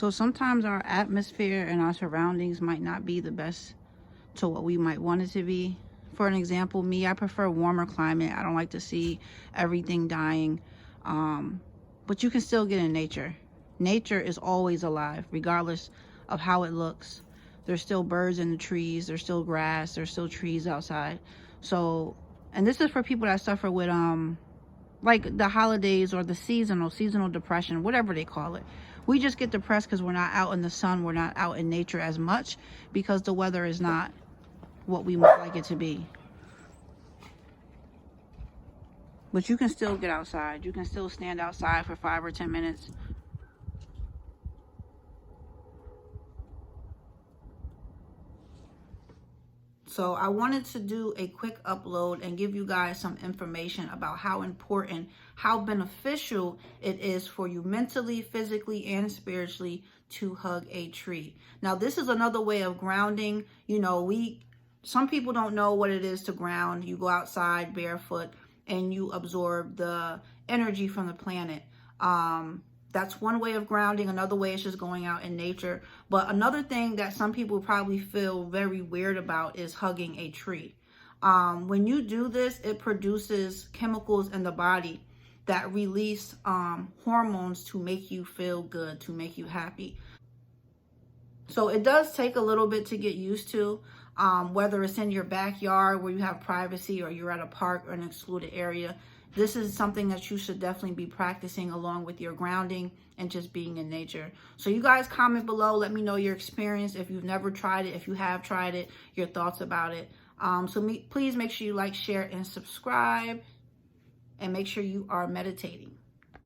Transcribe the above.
So sometimes our atmosphere and our surroundings might not be the best to what we might want it to be. For an example, me, I prefer warmer climate. I don't like to see everything dying. But you can still get in nature. Nature is always alive, regardless of how it looks. There's still birds in the trees. There's still grass. There's still trees outside. So, and this is for people that suffer with like the holidays or the seasonal depression, whatever they call it. We just get depressed because we're not out in the sun, we're not out in nature as much because the weather is not what we would like it to be. But you can still get outside. You can still stand outside for 5 or 10 minutes. So I wanted to do a quick upload and give you guys some information about how important, how beneficial it is for you mentally, physically, and spiritually to hug a tree. Now, this is another way of grounding. You know, some people don't know what it is to ground. You go outside barefoot and you absorb the energy from the planet. That's one way of grounding. Another way is just going out in nature. But another thing that some people probably feel very weird about is hugging a tree. When you do this, it produces chemicals in the body that release hormones to make you feel good, to make you happy. So it does take a little bit to get used to, whether it's in your backyard where you have privacy or you're at a park or an excluded area. This is something that you should definitely be practicing along with your grounding and just being in nature. So you guys comment below. Let me know your experience. If you've never tried it, if you have tried it, your thoughts about it. Please make sure you like, share, and subscribe. And make sure you are meditating.